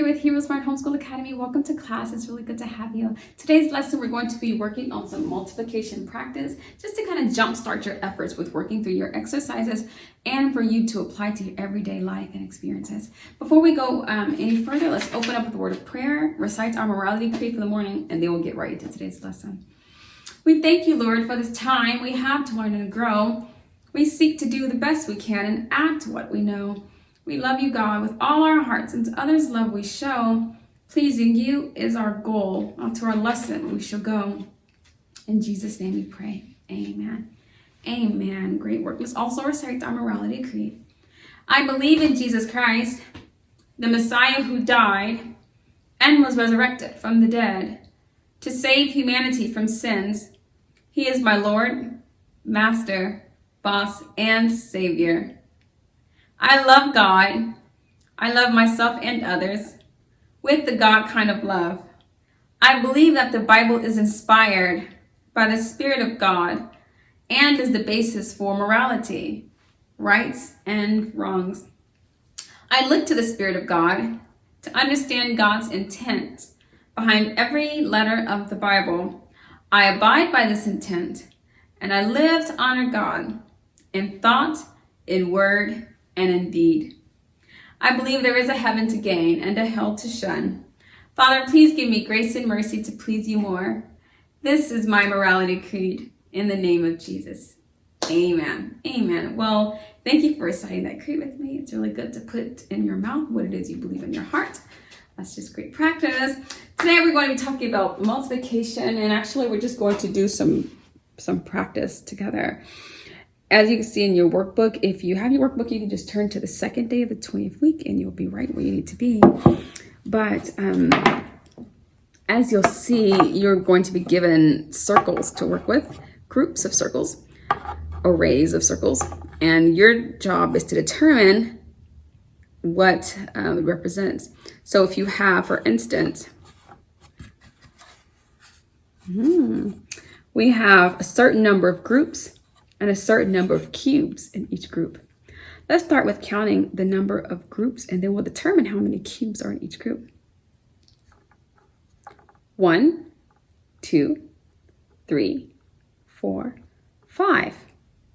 with HeroesMart Homeschool Academy. Welcome to class. It's really good to have you. Today's lesson, we're going to be working on some multiplication practice just to kind of jumpstart your efforts with working through your exercises and for you to apply to your everyday life and experiences. Before we go any further, let's open up with a word of prayer, recite our morality creed for the morning, and then we'll get right into today's lesson. We thank you, Lord, for this time we have to learn and grow. We seek to do the best we can and add to what we know. We love you, God, with all our hearts, and to others' love we show. Pleasing you is our goal. On to our lesson we shall go. In Jesus' name we pray. Amen. Amen. Great work. Let's also recite our morality creed. I believe in Jesus Christ, the Messiah who died and was resurrected from the dead to save humanity from sins. He is my Lord, Master, Boss, and Savior. I love God. I love myself and others with the God kind of love. I believe that the Bible is inspired by the Spirit of God and is the basis for morality, rights, and wrongs. I look to the Spirit of God to understand God's intent behind every letter of the Bible. I abide by this intent, and I live to honor God in thought, in word, and in deed. I believe there is a heaven to gain and a hell to shun. Father, please give me grace and mercy to please you more. This is my morality creed in the name of Jesus. Amen. Amen. Well, thank you for reciting that creed with me. It's really good to put in your mouth what it is you believe in your heart. That's just great practice. Today we're going to be talking about multiplication, and actually we're just going to do some practice together. As you can see in your workbook, if you have your workbook, you can just turn to the second day of the 20th week and you'll be right where you need to be. But as you'll see, you're going to be given circles to work with, groups of circles, arrays of circles, and your job is to determine what it represents. So if you have, for instance, we have a certain number of groups and a certain number of cubes in each group. Let's start with counting the number of groups, and then we'll determine how many cubes are in each group. 1, 2, 3, 4, 5.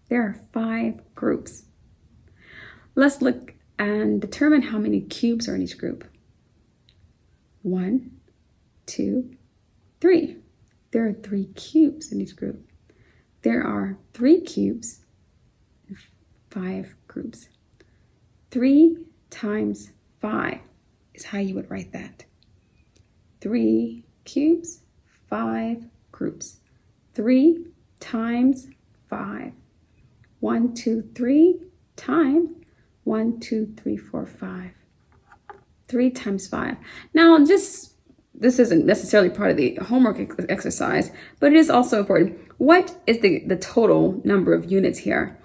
There are 5 groups. Let's look and determine how many cubes are in each group. 1, 2, 3. There are 3 cubes in each group. There are 3 cubes, 5 groups. 3 times 5 is how you would write that. 3 cubes, 5 groups. 3 times 5. 1, 2, 3 times 1, 2, 3, 4, 5. 3 times 5. Now, this isn't necessarily part of the homework exercise, but it is also important. What is the total number of units here?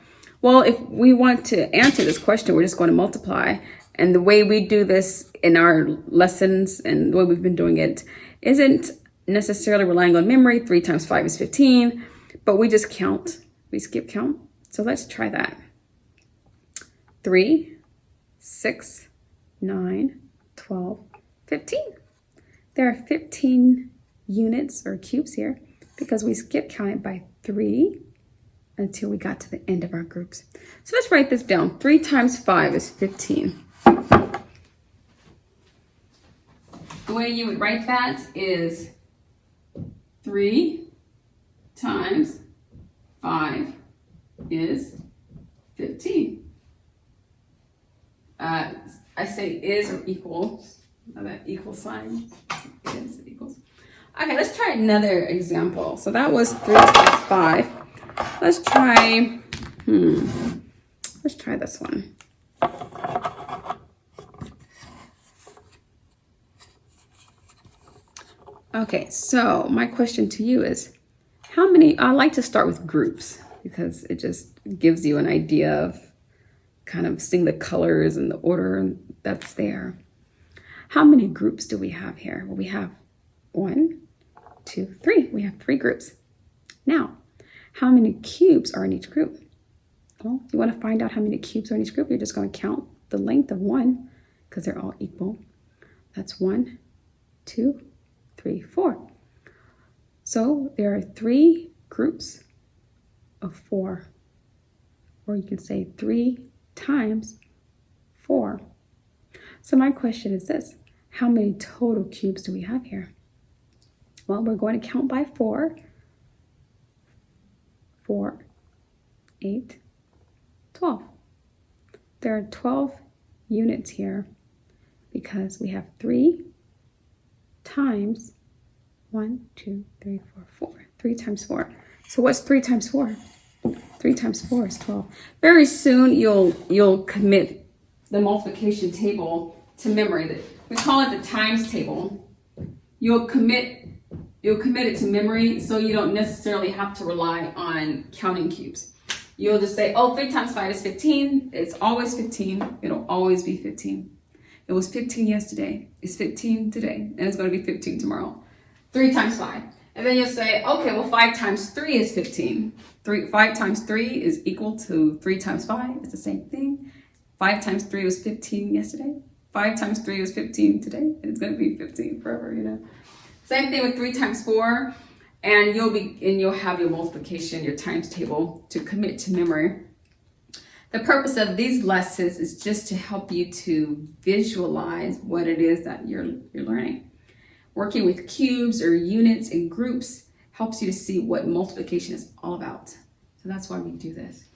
Well, if we want to answer this question, we're just going to multiply. And the way we do this in our lessons and the way we've been doing it isn't necessarily relying on memory. 3 times 5 is 15, but we just count. We skip count. So let's try that. 3, 6, 9, 12, 15. There are 15 units or cubes here because we skip counted by 3 until we got to the end of our groups. So let's write this down. 3 times 5 is 15. The way you would write that is 3 times 5 is 15. I say is or equals. That equal sign is equals. Okay, let's try another example. So that was 3 times 5. Let's try this one. Okay, so my question to you is, how many, I like to start with groups because it just gives you an idea of kind of seeing the colors and the order that's there. How many groups do we have here? Well, we have 1, 2, 3. We have 3 groups. Now, how many cubes are in each group? Well, if you want to find out how many cubes are in each group, you're just going to count the length of one because they're all equal. That's 1, 2, 3, 4. So there are 3 groups of 4. Or you can say 3 times 4. So my question is this: how many total cubes do we have here? Well, we're going to count by 4. 4, 8, 12. There are 12 units here because we have 3 times 1, 2, 3, 4, 4. 3 times 4. So what's 3 times 4? 3 times 4 is 12. Very soon you'll commit the multiplication table to memory. We call it the times table. You'll commit it to memory, so you don't necessarily have to rely on counting cubes. You'll just say, oh, 3 times 5 is 15. It's always 15. It'll always be 15. It was 15 yesterday. It's 15 today. And it's going to be 15 tomorrow. 3 times 5. And then you'll say, okay, well, 5 times 3 is 15. 5 times 3 is equal to 3 times 5. It's the same thing. 5 times 3 was 15 yesterday. 5 times 3 was 15 today. And it's going to be 15 forever, you know. Same thing with 3 times 4. And you'll have your multiplication, your times table to commit to memory. The purpose of these lessons is just to help you to visualize what it is that you're learning. Working with cubes or units and groups helps you to see what multiplication is all about. So that's why we do this.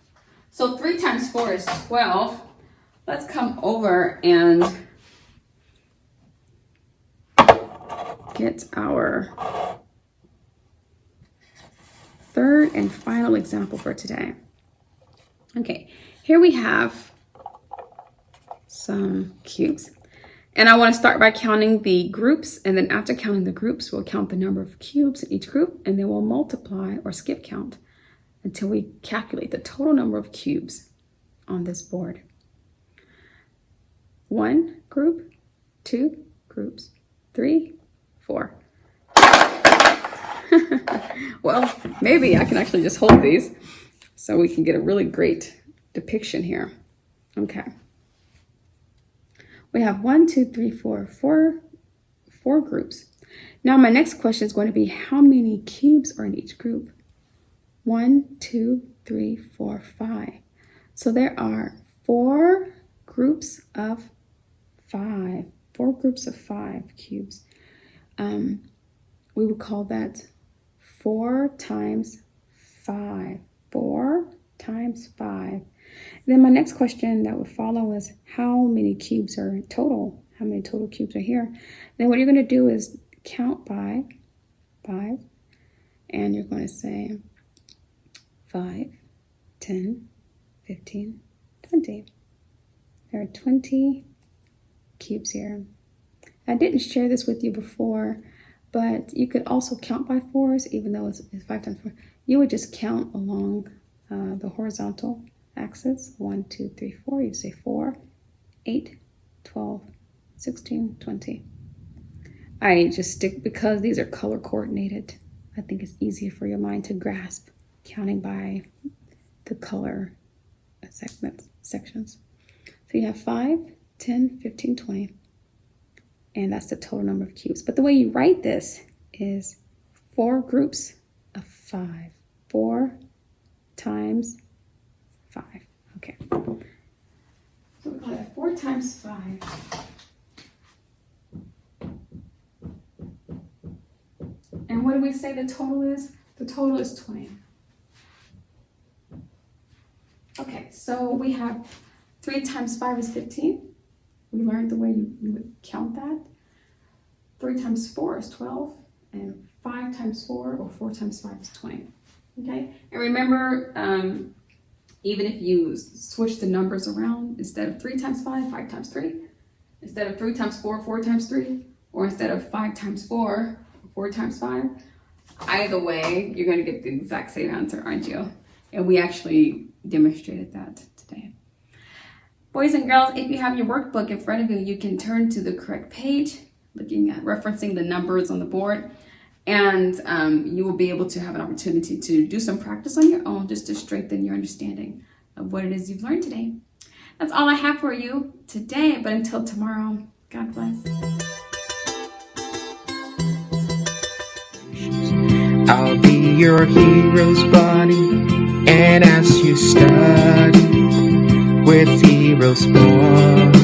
So 3 times 4 is 12. Let's come over and get our third and final example for today. Okay, here we have some cubes. And I want to start by counting the groups, and then after counting the groups, we'll count the number of cubes in each group, and then we'll multiply or skip count until we calculate the total number of cubes on this board. 1 group, 2 groups, 3, 4. Well, maybe I can actually just hold these so we can get a really great depiction here. Okay. We have 1, 2, 3, 4, 4 groups. Now my next question is going to be how many cubes are in each group? 1, 2, 3, 4, 5. So there are 4 groups of 5. 4 groups of 5 cubes. We would call that 4 times 5. 4 times 5. And then my next question that would follow is how many cubes are total? How many total cubes are here? Then what you're going to do is count by 5. And you're going to say 5, 10, 15, 20. There are 20 cubes here. I didn't share this with you before, but you could also count by 4s, even though it's 5 times 4. You would just count along the horizontal axis. 1, 2, 3, 4. You say 4, 8, 12, 16, 20. I just stick, because these are color coordinated, I think it's easier for your mind to grasp counting by the color sections. So you have 5, 10, 15, 20. And that's the total number of cubes. But the way you write this is 4 groups of 5. 4 times 5. Okay. So we call that 4 times 5. And what do we say the total is? The total is 20. Okay, so we have 3 times 5 is 15. We learned the way you would count that. 3 times 4 is 12. And 5 times 4, or 4 times 5 is 20. Okay? And remember, even if you switch the numbers around, instead of 3 times 5, 5 times 3. Instead of 3 times 4, 4 times 3. Or instead of 5 times 4, 4 times 5. Either way, you're going to get the exact same answer, aren't you? And we actually demonstrated that today. Boys and girls, if you have your workbook in front of you, you can turn to the correct page, referencing the numbers on the board, and you will be able to have an opportunity to do some practice on your own just to strengthen your understanding of what it is you've learned today. That's all I have for you today, but until tomorrow, God bless. I'll be your hero's buddy, and as you study with HeroesMart